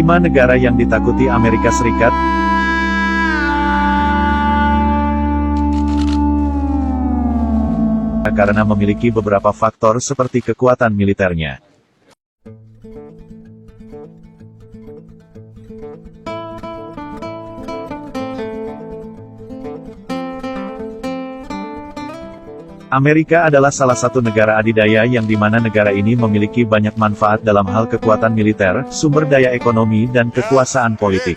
5 negara yang ditakuti Amerika Serikat. Karena memiliki beberapa faktor seperti kekuatan militernya. Amerika adalah salah satu negara adidaya yang dimana negara ini memiliki banyak manfaat dalam hal kekuatan militer, sumber daya ekonomi dan kekuasaan politik.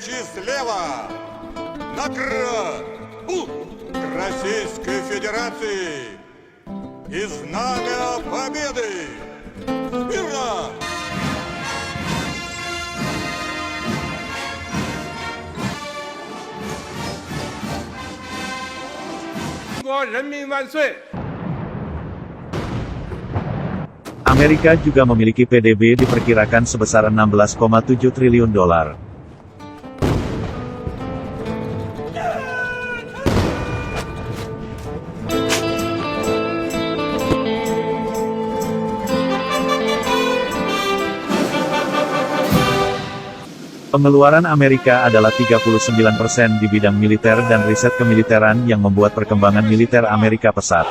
Amerika juga memiliki PDB diperkirakan sebesar 16,7 triliun dolar. Pengeluaran Amerika adalah 39% di bidang militer dan riset kemiliteran yang membuat perkembangan militer Amerika pesat.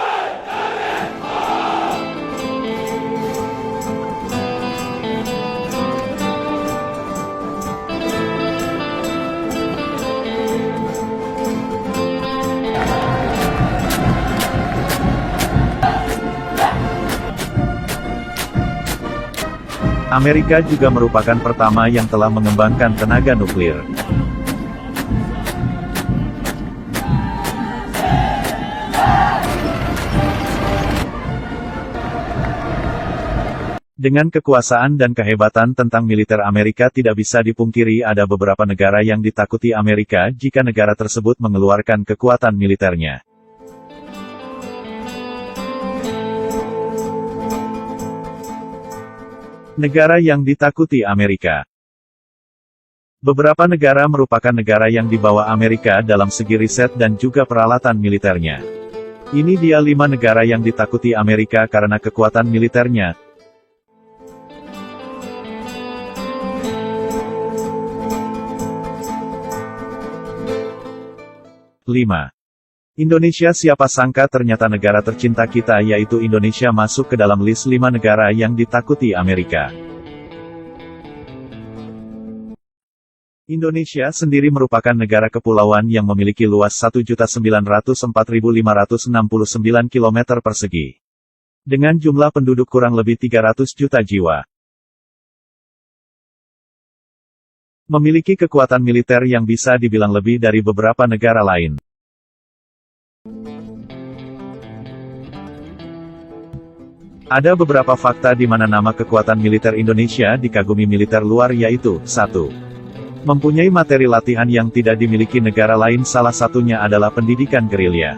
Amerika juga merupakan pertama yang telah mengembangkan tenaga nuklir. Dengan kekuasaan dan kehebatan tentang militer Amerika tidak bisa dipungkiri ada beberapa negara yang ditakuti Amerika jika negara tersebut mengeluarkan kekuatan militernya. Negara yang ditakuti Amerika. Beberapa negara merupakan negara yang dibawa Amerika dalam segi riset dan juga peralatan militernya. Ini dia 5 negara yang ditakuti Amerika karena kekuatan militernya. Lima. Indonesia. Siapa sangka ternyata negara tercinta kita yaitu Indonesia masuk ke dalam list 5 negara yang ditakuti Amerika. Indonesia sendiri merupakan negara kepulauan yang memiliki luas 1.904.569 km persegi. Dengan jumlah penduduk kurang lebih 300 juta jiwa. Memiliki kekuatan militer yang bisa dibilang lebih dari beberapa negara lain. Ada beberapa fakta di mana nama kekuatan militer Indonesia dikagumi militer luar yaitu, 1. Mempunyai materi latihan yang tidak dimiliki negara lain, salah satunya adalah pendidikan gerilya.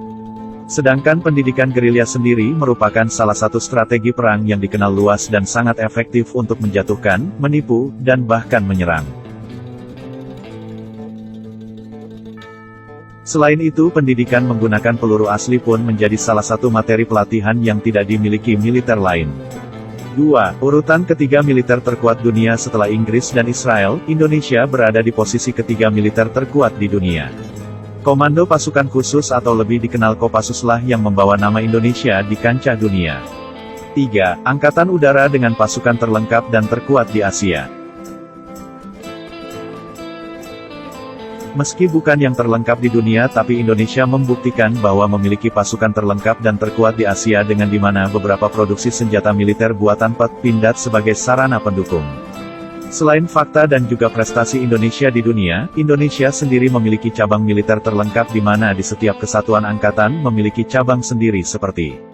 Sedangkan pendidikan gerilya sendiri merupakan salah satu strategi perang yang dikenal luas dan sangat efektif untuk menjatuhkan, menipu, dan bahkan menyerang. Selain itu, pendidikan menggunakan peluru asli pun menjadi salah satu materi pelatihan yang tidak dimiliki militer lain. 2. Urutan ketiga militer terkuat dunia setelah Inggris dan Israel, Indonesia berada di posisi ketiga militer terkuat di dunia. Komando Pasukan Khusus atau lebih dikenal Kopassuslah yang membawa nama Indonesia di kancah dunia. 3. Angkatan Udara dengan pasukan terlengkap dan terkuat di Asia. Meski bukan yang terlengkap di dunia tapi Indonesia membuktikan bahwa memiliki pasukan terlengkap dan terkuat di Asia dengan dimana beberapa produksi senjata militer buatan Pet Pindad sebagai sarana pendukung. Selain fakta dan juga prestasi Indonesia di dunia, Indonesia sendiri memiliki cabang militer terlengkap di mana di setiap kesatuan angkatan memiliki cabang sendiri seperti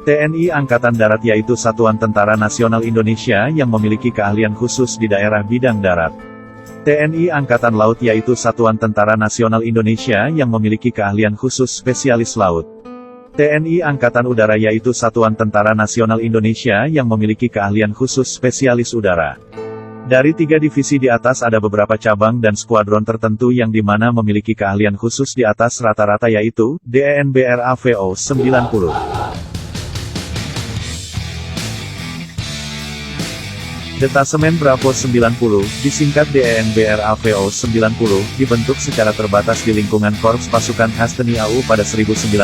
TNI Angkatan Darat yaitu Satuan Tentara Nasional Indonesia yang memiliki keahlian khusus di daerah bidang darat. TNI Angkatan Laut yaitu Satuan Tentara Nasional Indonesia yang memiliki keahlian khusus spesialis laut. TNI Angkatan Udara yaitu Satuan Tentara Nasional Indonesia yang memiliki keahlian khusus spesialis udara. Dari 3 divisi di atas ada beberapa cabang dan skuadron tertentu yang dimana memiliki keahlian khusus di atas rata-rata yaitu DENBRAVO 90. Detasemen Bravo 90, disingkat DENBRAVO 90, dibentuk secara terbatas di lingkungan Korps Pasukan Khas TNI AU pada 1990.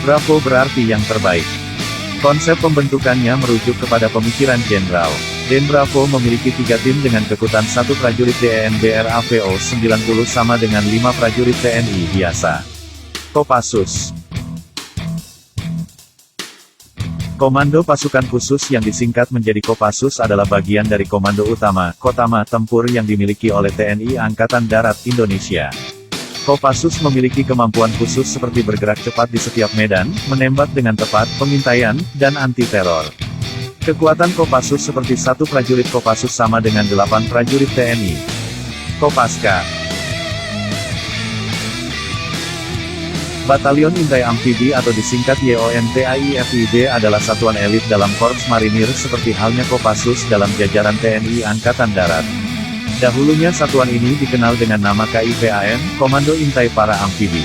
Bravo berarti yang terbaik. Konsep pembentukannya merujuk kepada pemikiran Jenderal Den Bravo memiliki 3 tim dengan kekuatan 1 prajurit DENBRAVO 90 sama dengan 5 prajurit TNI biasa. Kopassus. Komando Pasukan Khusus yang disingkat menjadi Kopassus adalah bagian dari Komando Utama, Kotama Tempur yang dimiliki oleh TNI Angkatan Darat Indonesia. Kopassus memiliki kemampuan khusus seperti bergerak cepat di setiap medan, menembak dengan tepat, pengintaian, dan anti-teror. Kekuatan Kopassus seperti 1 prajurit Kopassus sama dengan 8 prajurit TNI. Kopaska. Batalion Intai Amfibi atau disingkat YONTAIFIB adalah satuan elit dalam Korps Marinir seperti halnya Kopassus dalam jajaran TNI Angkatan Darat. Dahulunya satuan ini dikenal dengan nama KIPAM, Komando Intai Para Amfibi.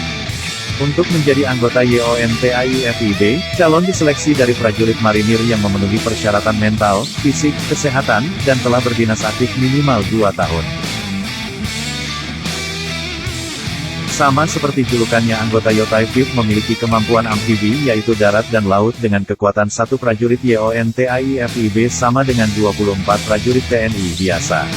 Untuk menjadi anggota YONTAIFIB, calon diseleksi dari prajurit marinir yang memenuhi persyaratan mental, fisik, kesehatan, dan telah berdinas aktif minimal 2 tahun. Sama seperti julukannya, anggota YONTAIFIB memiliki kemampuan amfibi yaitu darat dan laut dengan kekuatan 1 prajurit YONTAIFIB sama dengan 24 prajurit TNI biasa.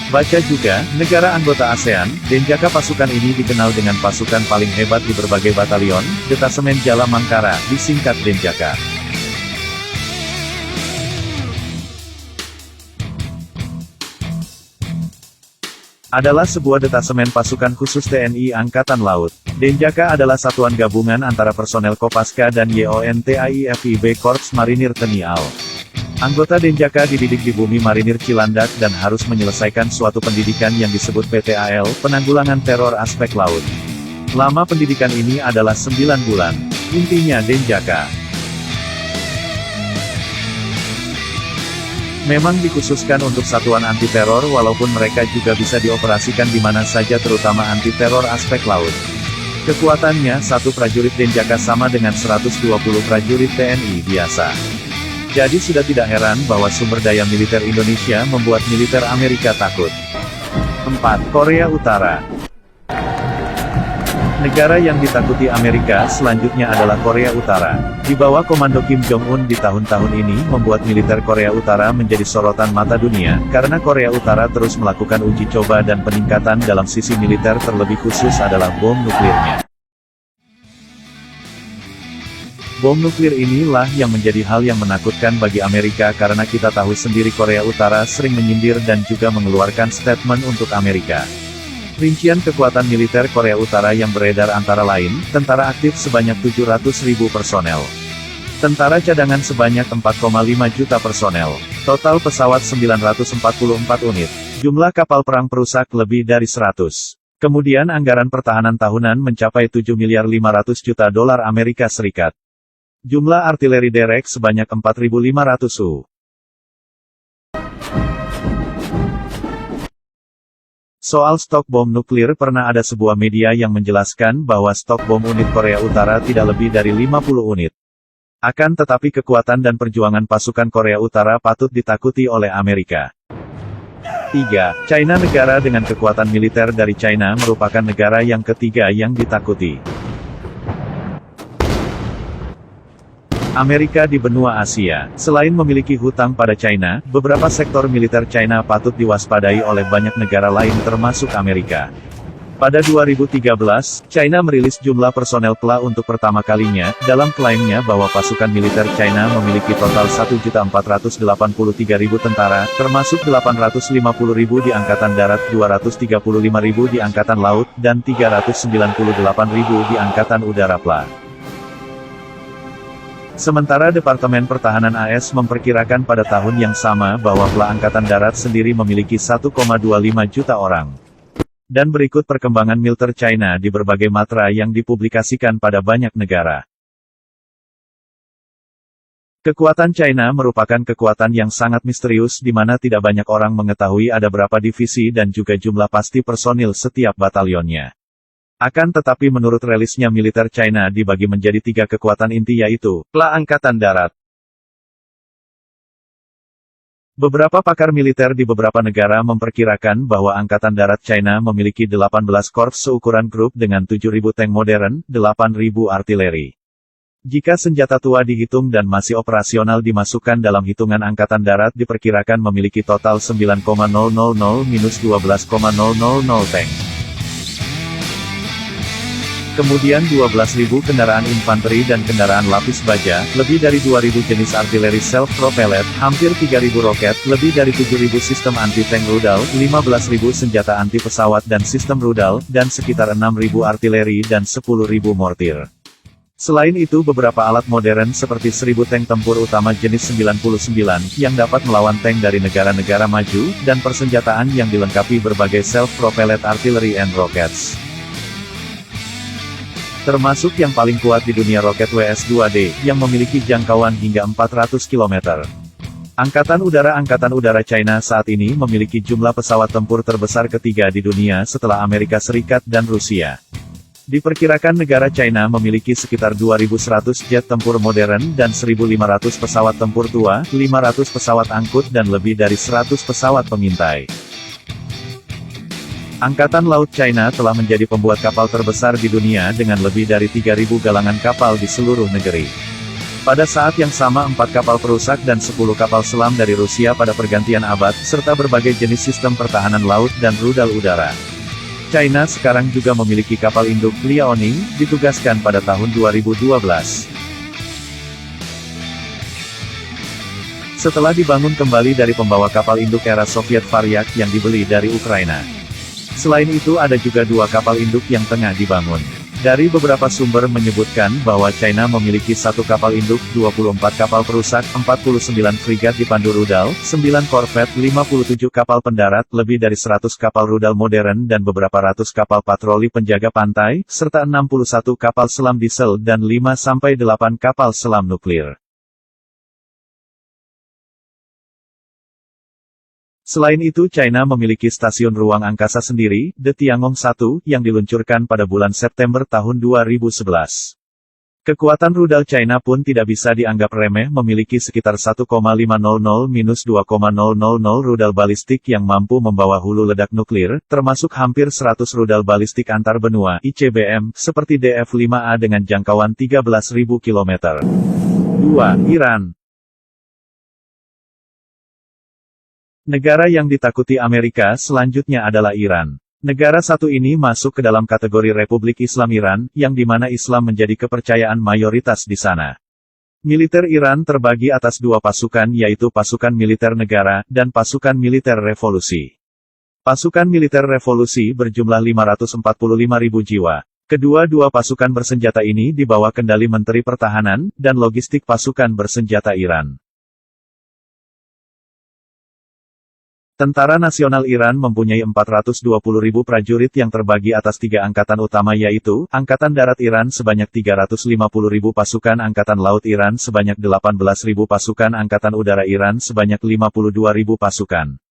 Baca juga, negara anggota ASEAN, Denjaka pasukan ini dikenal dengan pasukan paling hebat di berbagai batalion, Detasemen Jala Mangkara, disingkat Denjaka. Adalah sebuah detasemen pasukan khusus TNI Angkatan Laut. Denjaka adalah satuan gabungan antara personel Kopaska dan YONTAIFIB Korps Marinir TNI AU. Anggota Denjaka dididik di Bumi Marinir Cilandak dan harus menyelesaikan suatu pendidikan yang disebut PTAL, Penanggulangan Teror Aspek Laut. Lama pendidikan ini adalah 9 bulan. Intinya Denjaka memang dikhususkan untuk satuan anti-teror walaupun mereka juga bisa dioperasikan di mana saja terutama anti-teror aspek laut. Kekuatannya, 1 prajurit Denjaka sama dengan 120 prajurit TNI biasa. Jadi sudah tidak heran bahwa sumber daya militer Indonesia membuat militer Amerika takut. 4. Korea Utara. Negara yang ditakuti Amerika selanjutnya adalah Korea Utara. Di bawah komando Kim Jong-un di tahun-tahun ini membuat militer Korea Utara menjadi sorotan mata dunia, karena Korea Utara terus melakukan uji coba dan peningkatan dalam sisi militer terlebih khusus adalah bom nuklirnya. Bom nuklir inilah yang menjadi hal yang menakutkan bagi Amerika karena kita tahu sendiri Korea Utara sering menyindir dan juga mengeluarkan statement untuk Amerika. Rincian kekuatan militer Korea Utara yang beredar antara lain, tentara aktif sebanyak 700.000 personel. Tentara cadangan sebanyak 4,5 juta personel. Total pesawat 944 unit. Jumlah kapal perang perusak lebih dari 100. Kemudian anggaran pertahanan tahunan mencapai 7.500 juta dolar Amerika Serikat. Jumlah artileri derek sebanyak 4.500 U. Soal stok bom nuklir, pernah ada sebuah media yang menjelaskan bahwa stok bom unit Korea Utara tidak lebih dari 50 unit. Akan tetapi kekuatan dan perjuangan pasukan Korea Utara patut ditakuti oleh Amerika. 3. China. Negara dengan kekuatan militer dari China merupakan negara yang ketiga yang ditakuti. Amerika di benua Asia. Selain memiliki hutang pada China, beberapa sektor militer China patut diwaspadai oleh banyak negara lain termasuk Amerika. Pada 2013, China merilis jumlah personel PLA untuk pertama kalinya, dalam klaimnya bahwa pasukan militer China memiliki total 1.483.000 tentara, termasuk 850.000 di Angkatan Darat, 235.000 di Angkatan Laut, dan 398.000 di Angkatan Udara PLA. Sementara Departemen Pertahanan AS memperkirakan pada tahun yang sama bahwa PLA Angkatan Darat sendiri memiliki 1,25 juta orang. Dan berikut perkembangan militer China di berbagai matra yang dipublikasikan pada banyak negara. Kekuatan China merupakan kekuatan yang sangat misterius di mana tidak banyak orang mengetahui ada berapa divisi dan juga jumlah pasti personil setiap batalionnya. Akan tetapi menurut rilisnya militer China dibagi menjadi 3 kekuatan inti yaitu, PLA Angkatan Darat, Beberapa pakar militer di beberapa negara memperkirakan bahwa Angkatan Darat China memiliki 18 korps seukuran grup dengan 7.000 tank modern, 8.000 artileri. Jika senjata tua dihitung dan masih operasional dimasukkan dalam hitungan Angkatan Darat diperkirakan memiliki total 9,000-12,000 tank. Kemudian 12.000 kendaraan infanteri dan kendaraan lapis baja, lebih dari 2.000 jenis artileri self-propelled, hampir 3.000 roket, lebih dari 7.000 sistem anti-tank rudal, 15.000 senjata anti-pesawat dan sistem rudal, dan sekitar 6.000 artileri dan 10.000 mortir. Selain itu beberapa alat modern seperti 1.000 tank tempur utama jenis 99, yang dapat melawan tank dari negara-negara maju, dan persenjataan yang dilengkapi berbagai self-propelled artillery and rockets. Termasuk yang paling kuat di dunia roket WS-2D, yang memiliki jangkauan hingga 400 km. Angkatan Udara China saat ini memiliki jumlah pesawat tempur terbesar ketiga di dunia setelah Amerika Serikat dan Rusia. Diperkirakan negara China memiliki sekitar 2.100 jet tempur modern dan 1.500 pesawat tempur tua, 500 pesawat angkut dan lebih dari 100 pesawat pengintai. Angkatan Laut China telah menjadi pembuat kapal terbesar di dunia dengan lebih dari 3.000 galangan kapal di seluruh negeri. Pada saat yang sama 4 kapal perusak dan 10 kapal selam dari Rusia pada pergantian abad, serta berbagai jenis sistem pertahanan laut dan rudal udara. China sekarang juga memiliki kapal induk, Liaoning, ditugaskan pada tahun 2012. Setelah dibangun kembali dari pembawa kapal induk era Soviet Varyak yang dibeli dari Ukraina. Selain itu ada juga 2 kapal induk yang tengah dibangun. Dari beberapa sumber menyebutkan bahwa China memiliki 1 kapal induk, 24 kapal perusak, 49 frigat dipandu rudal, 9 korvet, 57 kapal pendarat, lebih dari 100 kapal rudal modern dan beberapa ratus kapal patroli penjaga pantai, serta 61 kapal selam diesel dan 5-8 kapal selam nuklir. Selain itu China memiliki stasiun ruang angkasa sendiri, The Tiangong 1, yang diluncurkan pada bulan September tahun 2011. Kekuatan rudal China pun tidak bisa dianggap remeh, memiliki sekitar 1,500-2,000 rudal balistik yang mampu membawa hulu ledak nuklir, termasuk hampir 100 rudal balistik antar benua (ICBM) seperti DF-5A dengan jangkauan 13.000 km. 2. Iran. Negara yang ditakuti Amerika selanjutnya adalah Iran. Negara satu ini masuk ke dalam kategori Republik Islam Iran, yang dimana Islam menjadi kepercayaan mayoritas di sana. Militer Iran terbagi atas 2 pasukan yaitu pasukan militer negara, dan pasukan militer revolusi. Pasukan militer revolusi berjumlah 545.000 jiwa. Kedua-dua pasukan bersenjata ini di bawah kendali Menteri Pertahanan, dan logistik pasukan bersenjata Iran. Tentara Nasional Iran mempunyai 420.000 prajurit yang terbagi atas 3 angkatan utama yaitu, Angkatan Darat Iran sebanyak 350.000 pasukan Angkatan Laut Iran sebanyak 18.000 pasukan Angkatan Udara Iran sebanyak 52.000 pasukan.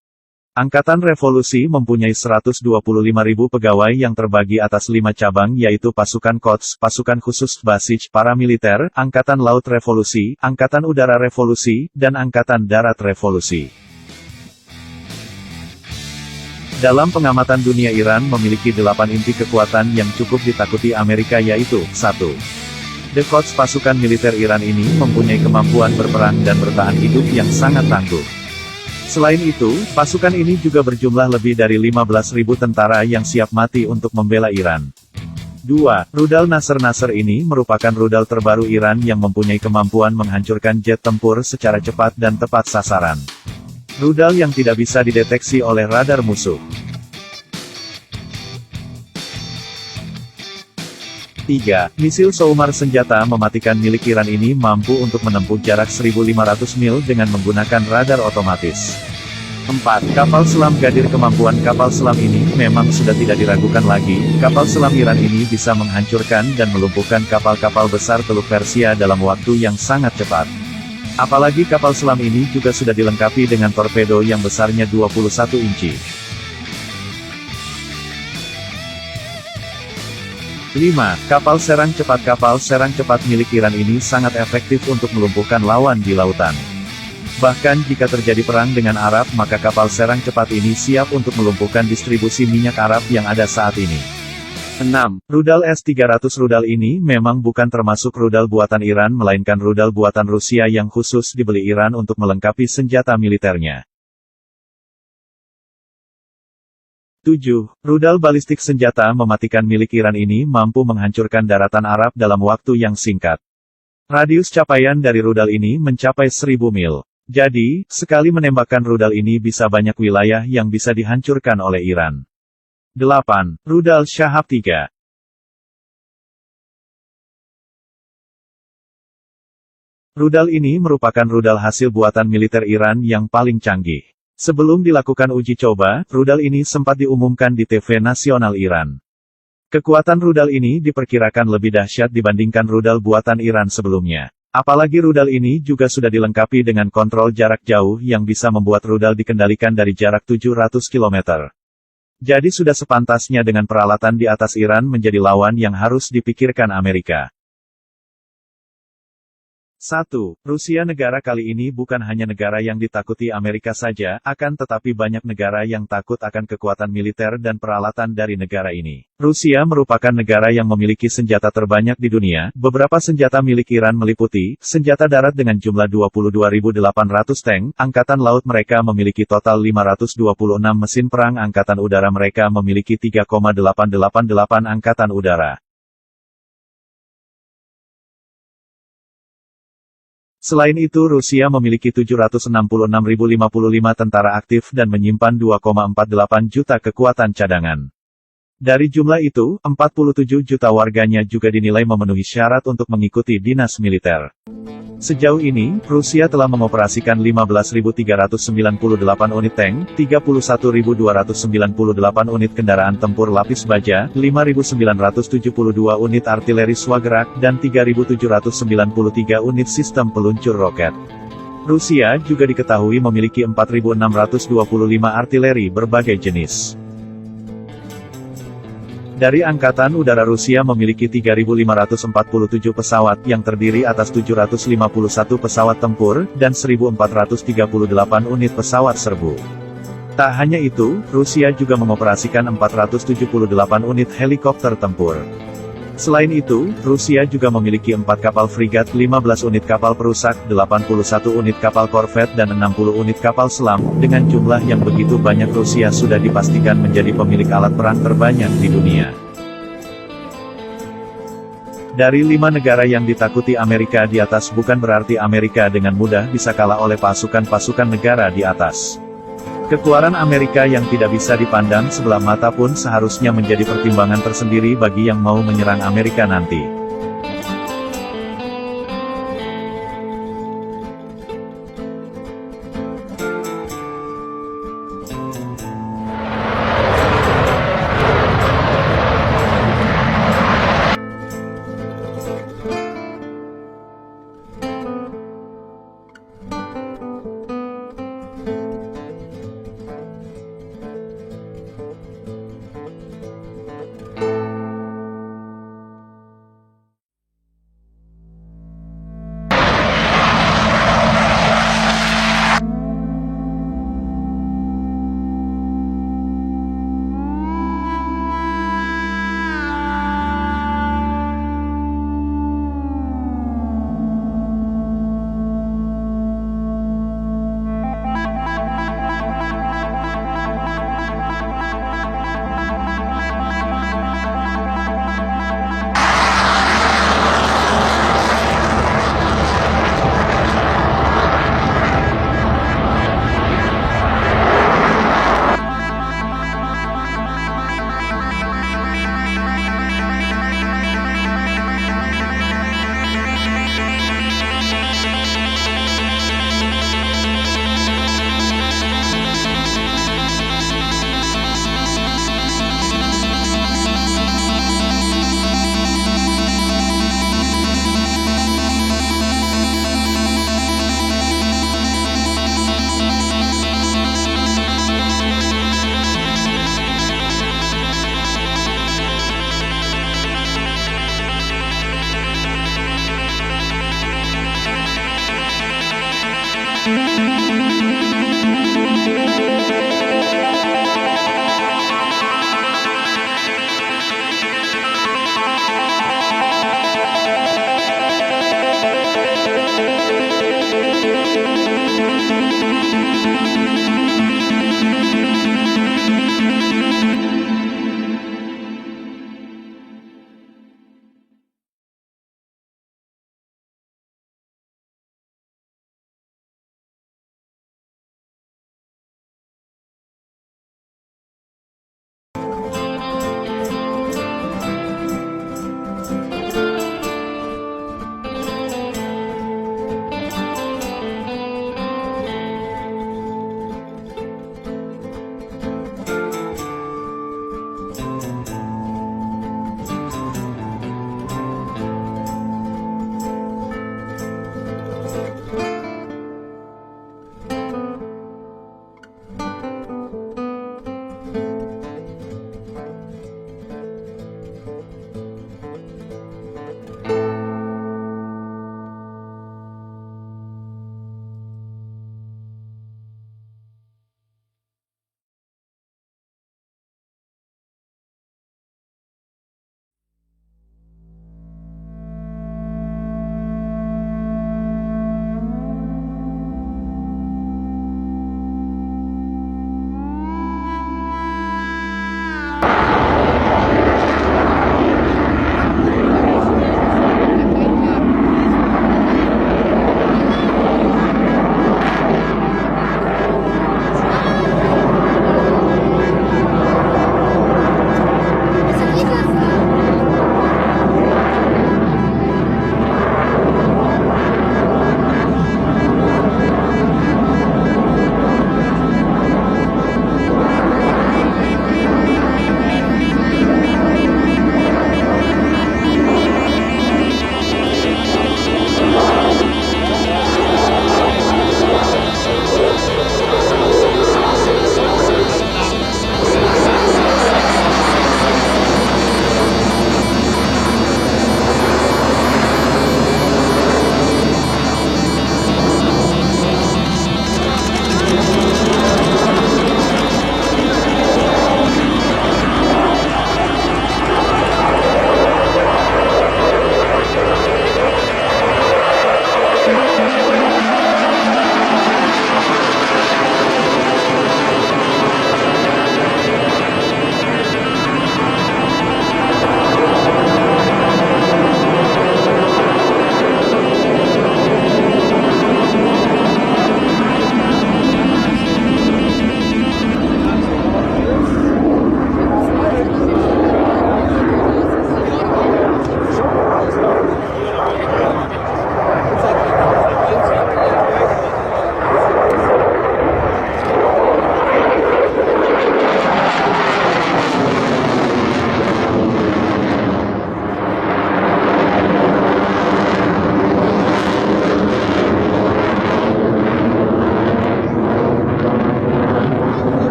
Angkatan Revolusi mempunyai 125.000 pegawai yang terbagi atas 5 cabang yaitu Pasukan Quds, Pasukan Khusus Basij, Paramiliter, Angkatan Laut Revolusi, Angkatan Udara Revolusi, dan Angkatan Darat Revolusi. Dalam pengamatan dunia Iran memiliki 8 inti kekuatan yang cukup ditakuti Amerika yaitu, 1. The Quds pasukan militer Iran ini mempunyai kemampuan berperang dan bertahan hidup yang sangat tangguh. Selain itu, pasukan ini juga berjumlah lebih dari 15.000 tentara yang siap mati untuk membela Iran. 2. Rudal Nasr ini merupakan rudal terbaru Iran yang mempunyai kemampuan menghancurkan jet tempur secara cepat dan tepat sasaran. Rudal yang tidak bisa dideteksi oleh radar musuh. 3. Misil Soumar senjata mematikan milik Iran ini mampu untuk menempuh jarak 1.500 mil dengan menggunakan radar otomatis. 4. Kapal selam Gadir kemampuan kapal selam ini memang sudah tidak diragukan lagi, kapal selam Iran ini bisa menghancurkan dan melumpuhkan kapal-kapal besar Teluk Persia dalam waktu yang sangat cepat. Apalagi kapal selam ini juga sudah dilengkapi dengan torpedo yang besarnya 21 inci. 5. Kapal serang cepat milik Iran ini sangat efektif untuk melumpuhkan lawan di lautan. Bahkan jika terjadi perang dengan Arab maka kapal serang cepat ini siap untuk melumpuhkan distribusi minyak Arab yang ada saat ini. 6. Rudal S-300. Rudal ini memang bukan termasuk rudal buatan Iran melainkan rudal buatan Rusia yang khusus dibeli Iran untuk melengkapi senjata militernya. 7. Rudal balistik senjata mematikan milik Iran ini mampu menghancurkan daratan Arab dalam waktu yang singkat. Radius capaian dari rudal ini mencapai 1000 mil. Jadi, sekali menembakkan rudal ini bisa banyak wilayah yang bisa dihancurkan oleh Iran. 8. Rudal Shahab 3. Rudal ini merupakan rudal hasil buatan militer Iran yang paling canggih. Sebelum dilakukan uji coba, rudal ini sempat diumumkan di TV nasional Iran. Kekuatan rudal ini diperkirakan lebih dahsyat dibandingkan rudal buatan Iran sebelumnya. Apalagi rudal ini juga sudah dilengkapi dengan kontrol jarak jauh yang bisa membuat rudal dikendalikan dari jarak 700 km. Jadi sudah sepantasnya dengan peralatan di atas Iran menjadi lawan yang harus dipikirkan Amerika. 1. Rusia. Negara kali ini bukan hanya negara yang ditakuti Amerika saja, akan tetapi banyak negara yang takut akan kekuatan militer dan peralatan dari negara ini. Rusia merupakan negara yang memiliki senjata terbanyak di dunia. Beberapa senjata milik Iran meliputi, senjata darat dengan jumlah 22.800 tank, angkatan laut mereka memiliki total 526 mesin perang, angkatan udara mereka memiliki 3,888 angkatan udara. Selain itu Rusia memiliki 766.055 tentara aktif dan menyimpan 2,48 juta kekuatan cadangan. Dari jumlah itu, 47 juta warganya juga dinilai memenuhi syarat untuk mengikuti dinas militer. Sejauh ini, Rusia telah mengoperasikan 15.398 unit tank, 31.298 unit kendaraan tempur lapis baja, 5.972 unit artileri swagerak, dan 3.793 unit sistem peluncur roket. Rusia juga diketahui memiliki 4.625 artileri berbagai jenis. Dari Angkatan Udara Rusia memiliki 3.547 pesawat yang terdiri atas 751 pesawat tempur, dan 1.438 unit pesawat serbu. Tak hanya itu, Rusia juga mengoperasikan 478 unit helikopter tempur. Selain itu, Rusia juga memiliki 4 kapal frigat, 15 unit kapal perusak, 81 unit kapal korvet dan 60 unit kapal selam. Dengan jumlah yang begitu banyak Rusia sudah dipastikan menjadi pemilik alat perang terbanyak di dunia. Dari 5 negara yang ditakuti Amerika di atas bukan berarti Amerika dengan mudah bisa kalah oleh pasukan-pasukan negara di atas. Kekeluaran Amerika yang tidak bisa dipandang sebelah mata pun seharusnya menjadi pertimbangan tersendiri bagi yang mau menyerang Amerika nanti.